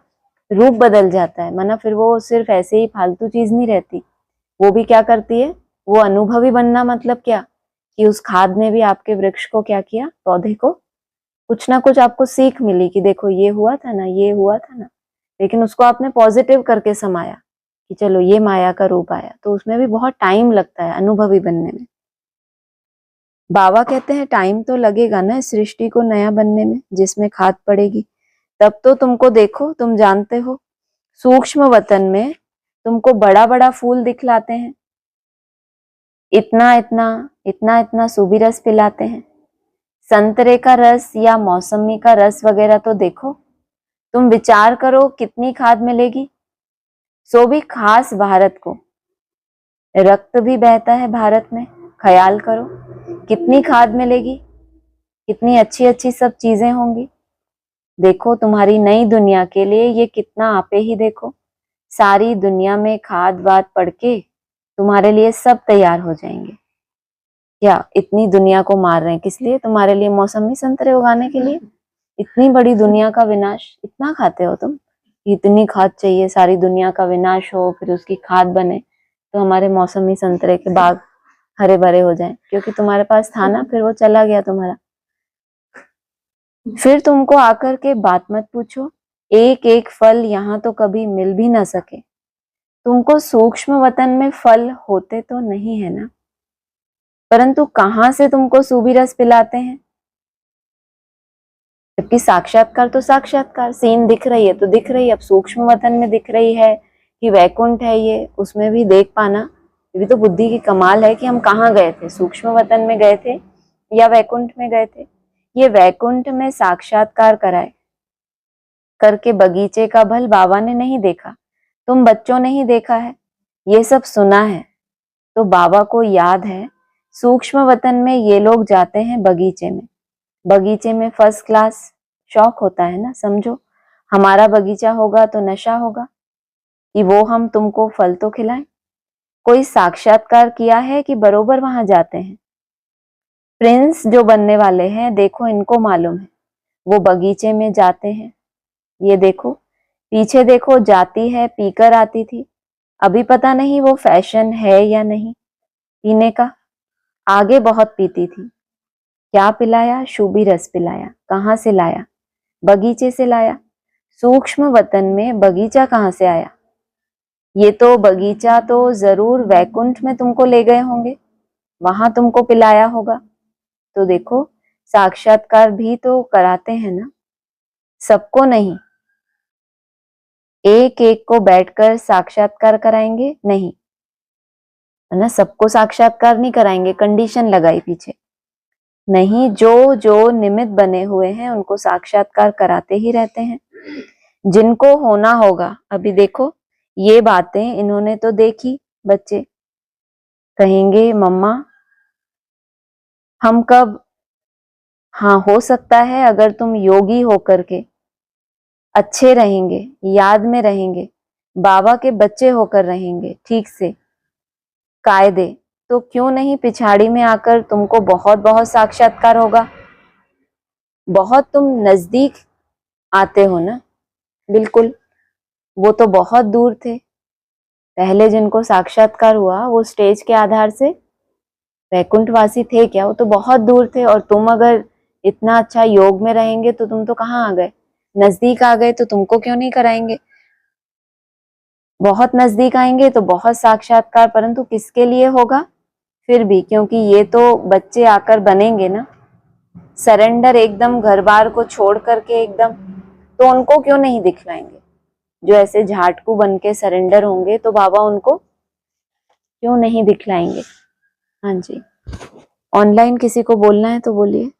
Speaker 1: रूप बदल जाता है। माना फिर वो सिर्फ ऐसे ही फालतू चीज नहीं रहती, वो भी क्या करती है, वो अनुभवी बनना। मतलब क्या, कि उस खाद ने भी आपके वृक्ष को क्या किया, पौधे को कुछ ना कुछ आपको सीख मिली कि देखो ये हुआ था ना, ये हुआ था ना, लेकिन उसको आपने पॉजिटिव करके समाया कि चलो ये माया का रूप आया। तो उसमें भी बहुत टाइम लगता है अनुभवी बनने में। बाबा कहते हैं टाइम तो लगेगा ना इस सृष्टि को नया बनने में, जिसमें खाद पड़ेगी। तब तो तुमको देखो, तुम जानते हो सूक्ष्म वतन में तुमको बड़ा बड़ा फूल दिखलाते हैं, इतना इतना इतना इतना सूबी रस पिलाते हैं। संतरे का रस या मौसमी का रस वगैरह तो देखो, तुम विचार करो कितनी खाद मिलेगी, सो भी खास भारत को। रक्त भी बहता है भारत में, ख्याल करो कितनी खाद मिलेगी, कितनी अच्छी अच्छी सब चीजें होंगी। देखो तुम्हारी नई दुनिया के लिए ये कितना आपे ही देखो, सारी दुनिया में खाद वाद पड़ के तुम्हारे लिए सब तैयार हो जाएंगे। क्या इतनी दुनिया को मार रहे हैं किस लिए? तुम्हारे लिए मौसमी संतरे उगाने के लिए? इतनी बड़ी दुनिया का विनाश इतना खाते हो तुम? इतनी खाद चाहिए, सारी दुनिया का विनाश हो फिर उसकी खाद बने तो हमारे मौसमी संतरे के बाग हरे भरे हो जाएं, क्योंकि तुम्हारे पास था ना, फिर वो चला गया तुम्हारा। फिर तुमको आकर के बात मत पूछो, एक एक फल यहाँ तो कभी मिल भी ना सके। तुमको सूक्ष्म वतन में फल होते तो नहीं है ना, परंतु कहां से तुमको सूबी रस पिलाते हैं? जबकि साक्षात्कार तो साक्षात्कार, सीन दिख रही है तो दिख रही है। अब सूक्ष्म वतन में दिख रही है कि वैकुंठ है ये, उसमें भी देख पाना, ये भी तो बुद्धि की कमाल है कि हम कहाँ गए थे, सूक्ष्म वतन में गए थे या वैकुंठ में गए थे। ये वैकुंठ में साक्षात्कार कराए करके बगीचे का भल बाबा ने नहीं देखा, तुम बच्चों ने ही देखा है, ये सब सुना है। तो बाबा को याद है सूक्ष्म वतन में ये लोग जाते हैं बगीचे में, बगीचे में फर्स्ट क्लास शौक होता है ना। समझो हमारा बगीचा होगा तो नशा होगा कि वो हम तुमको फल तो खिलाएं। कोई साक्षात्कार किया है कि बरोबर वहां जाते हैं। प्रिंस जो बनने वाले हैं देखो, इनको मालूम है वो बगीचे में जाते हैं। ये देखो पीछे देखो, जाती है पीकर आती थी, अभी पता नहीं वो फैशन है या नहीं पीने का, आगे बहुत पीती थी। क्या पिलाया? शूबी रस पिलाया। कहाँ से लाया? बगीचे से लाया। सूक्ष्म वतन में बगीचा कहाँ से आया? ये तो बगीचा तो जरूर वैकुंठ में तुमको ले गए होंगे, वहां तुमको पिलाया होगा। तो देखो साक्षात्कार भी तो कराते हैं ना, सबको नहीं, एक एक को बैठकर साक्षात्कार कराएंगे नहीं, है ना, सबको साक्षात्कार नहीं कराएंगे, कंडीशन लगाई पीछे नहीं, जो जो निमित्त बने हुए हैं उनको साक्षात्कार कराते ही रहते हैं। जिनको होना होगा, अभी देखो ये बातें इन्होंने तो देखी, बच्चे कहेंगे मम्मा हम कब, हाँ हो सकता है अगर तुम योगी होकर के अच्छे रहेंगे, याद में रहेंगे, बाबा के बच्चे होकर रहेंगे ठीक से कायदे, तो क्यों नहीं पिछाड़ी में आकर तुमको बहुत बहुत साक्षात्कार होगा। बहुत तुम नजदीक आते हो ना, बिल्कुल, वो तो बहुत दूर थे। पहले जिनको साक्षात्कार हुआ वो स्टेज के आधार से वैकुंठवासी थे क्या? वो तो बहुत दूर थे। और तुम अगर इतना अच्छा योग में रहेंगे तो तुम तो कहाँ आ गए, नजदीक आ गए, तो तुमको क्यों नहीं कराएंगे? बहुत नजदीक आएंगे तो बहुत साक्षात्कार, परंतु किसके लिए होगा? फिर भी क्योंकि ये तो बच्चे आकर बनेंगे ना, सरेंडर एकदम घर बार को छोड़ करके एकदम, तो उनको क्यों नहीं दिखलाएंगे? जो ऐसे झाटकू बन के सरेंडर होंगे तो बाबा उनको क्यों नहीं दिखलाएंगे? हाँ जी, ऑनलाइन किसी को बोलना है तो बोलिए।